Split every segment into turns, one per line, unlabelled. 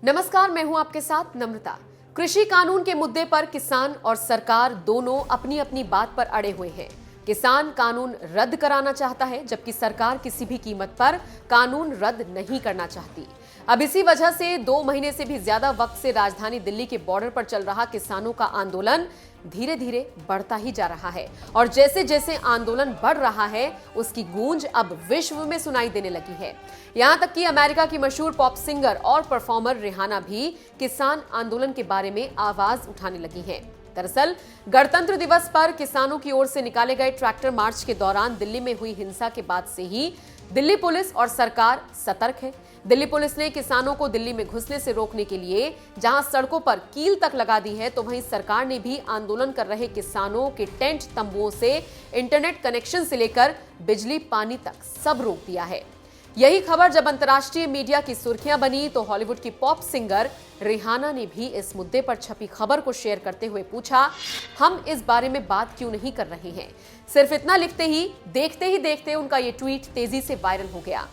नमस्कार, मैं हूं आपके साथ नम्रता। कृषि कानून के मुद्दे पर किसान और सरकार दोनों अपनी अपनी बात पर अड़े हुए हैं। किसान कानून रद्द कराना चाहता है, जबकि सरकार किसी भी कीमत पर कानून रद्द नहीं करना चाहती। अब इसी वजह से 2 महीने से भी ज्यादा वक्त से राजधानी दिल्ली के बॉर्डर पर चल रहा किसानों का आंदोलन धीरे धीरे बढ़ता ही जा रहा है और जैसे जैसे आंदोलन बढ़ रहा है उसकी गूंज अब विश्व में सुनाई देने लगी है। यहां तक कि अमेरिका की मशहूर पॉप सिंगर और परफॉर्मर रिहाना भी किसान आंदोलन के बारे में आवाज उठाने लगी है। दरअसल गणतंत्र दिवस पर किसानों की ओर से निकाले गए ट्रैक्टर मार्च के दौरान दिल्ली में हुई हिंसा के बाद से ही दिल्ली पुलिस और सरकार सतर्क है। दिल्ली पुलिस ने किसानों को दिल्ली में घुसने से रोकने के लिए जहां सड़कों पर कील तक लगा दी है, तो वहीं सरकार ने भी आंदोलन कर रहे किसानों के टेंट तंबुओं से इंटरनेट कनेक्शन से लेकर बिजली पानी तक सब रोक दिया है। यही खबर जब अंतर्राष्ट्रीय मीडिया की सुर्खियां बनी तो हॉलीवुड की पॉप सिंगर रिहाना ने भी इस मुद्दे पर छपी खबर को शेयर करते हुए पूछा, हम इस बारे में बात क्यों नहीं कर रहे हैं। सिर्फ इतना लिखते ही देखते उनका ये ट्वीट तेजी से वायरल हो गया।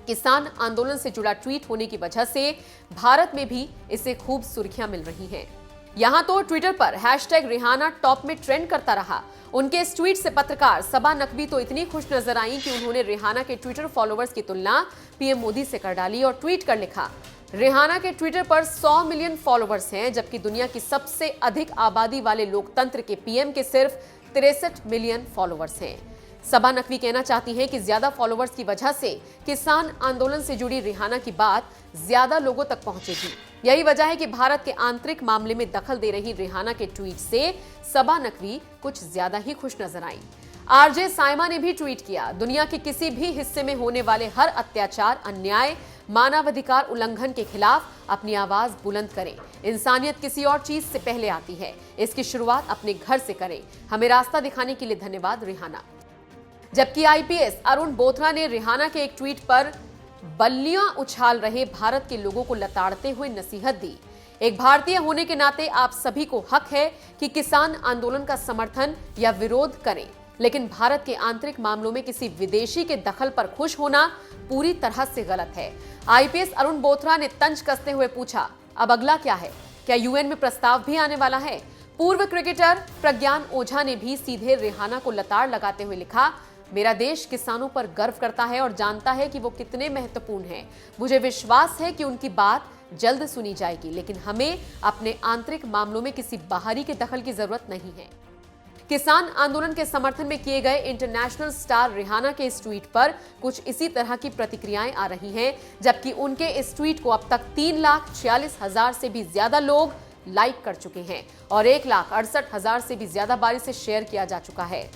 किसान आंदोलन से जुड़ा ट्वीट होने की वजह से भारत में भी इसे खूब सुर्खियां मिल रही हैं। यहां तो ट्विटर पर #रिहाना टॉप में ट्रेंड करता रहा। उनके इस ट्वीट से पत्रकार सबा नकवी तो इतनी खुश नजर आई कि उन्होंने रिहाना के ट्विटर फॉलोअर्स की तुलना पीएम मोदी से कर डाली और ट्वीट कर लिखा, रिहाना के ट्विटर पर 100 मिलियन फॉलोअर्स हैं, जबकि दुनिया की सबसे अधिक आबादी वाले लोकतंत्र के पीएम के सिर्फ 63 मिलियन फॉलोअर्स हैं। सबा नकवी कहना चाहती हैं कि ज्यादा फॉलोअर्स की वजह से किसान आंदोलन से जुड़ी रिहाना की बात ज्यादा लोगों तक पहुंचेगी। यही वजह है कि भारत के आंतरिक मामले में दखल दे रही रिहाना के ट्वीट से सबा नकवी कुछ ज्यादा ही खुश नजर आई। आरजे साइमा ने भी ट्वीट किया, दुनिया के किसी भी हिस्से में होने वाले हर अत्याचार, अन्याय, मानवाधिकार उल्लंघन के खिलाफ अपनी आवाज बुलंद करें। इंसानियत किसी और चीज से पहले आती है, इसकी शुरुआत अपने घर से करें। हमें रास्ता दिखाने के लिए धन्यवाद रिहाना। जबकि आईपीएस अरुण बोथरा ने रिहाना के एक ट्वीट पर बल्लियां उछाल रहे भारत के लोगों को लताड़ते हुए नसीहत दी, एक भारतीय होने के नाते आप सभी को हक है कि किसान आंदोलन का समर्थन या विरोध करें, लेकिन भारत के आंतरिक मामलों में किसी विदेशी के दखल पर खुश होना पूरी तरह से गलत है। आईपीएस अरुण बोथरा ने तंज कसते हुए पूछा, अब अगला क्या है? क्या यूएन में प्रस्ताव भी आने वाला है? पूर्व क्रिकेटर प्रज्ञान ओझा ने भी सीधे रिहाना को लताड़ लगाते हुए लिखा, मेरा देश किसानों पर गर्व करता है और जानता है कि वो कितने महत्वपूर्ण हैं। मुझे विश्वास है कि उनकी बात जल्द सुनी जाएगी, लेकिन हमें अपने आंतरिक मामलों में किसी बाहरी के दखल की जरूरत नहीं है। किसान आंदोलन के समर्थन में किए गए इंटरनेशनल स्टार रिहाना के इस ट्वीट पर कुछ इसी तरह की प्रतिक्रियाएं आ रही हैं, जबकि उनके इस ट्वीट को अब तक 3,46,000 से भी ज्यादा लोग लाइक कर चुके हैं और 1,68,000 से भी ज्यादा बार इसे शेयर किया जा चुका है।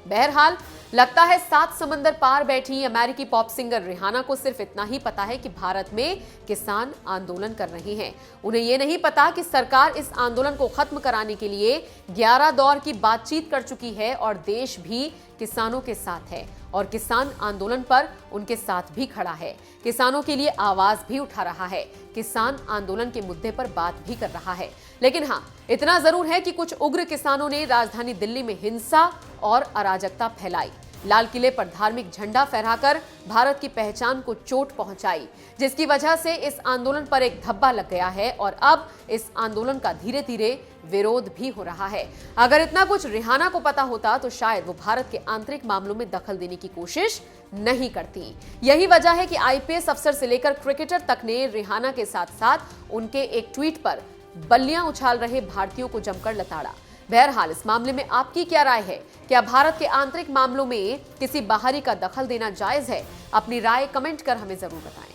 बहरहाल लगता है 7 समंदर पार बैठी अमेरिकी पॉप सिंगर रिहाना को सिर्फ इतना ही पता है कि भारत में किसान आंदोलन कर रहे हैं। उन्हें यह नहीं पता कि सरकार इस आंदोलन को खत्म कराने के लिए 11 दौर की बातचीत कर चुकी है और देश भी किसानों के साथ है और किसान आंदोलन पर उनके साथ भी खड़ा है, किसानों के लिए आवाज भी उठा रहा है, किसान आंदोलन के मुद्दे पर बात भी कर रहा है। लेकिन हाँ, इतना जरूर है कि कुछ उग्र किसानों ने राजधानी दिल्ली में हिंसा और अराजकता फैलाई, लाल किले पर धार्मिक झंडा फहराकर भारत की पहचान को चोट पहुंचाई, जिसकी वजह से इस आंदोलन पर एक धब्बा लग गया है और अब इस आंदोलन का धीरे धीरे विरोध भी हो रहा है। अगर इतना कुछ रिहाना को पता होता तो शायद वो भारत के आंतरिक मामलों में दखल देने की कोशिश नहीं करती। यही वजह है कि आईपीएस अफसर से लेकर क्रिकेटर तक ने रिहाना के साथ साथ उनके एक ट्वीट पर बल्लियां उछाल रहे भारतीयों को जमकर लताड़ा। बहरहाल इस मामले में आपकी क्या राय है? क्या भारत के आंतरिक मामलों में किसी बाहरी का दखल देना जायज है? अपनी राय कमेंट कर हमें जरूर बताएं।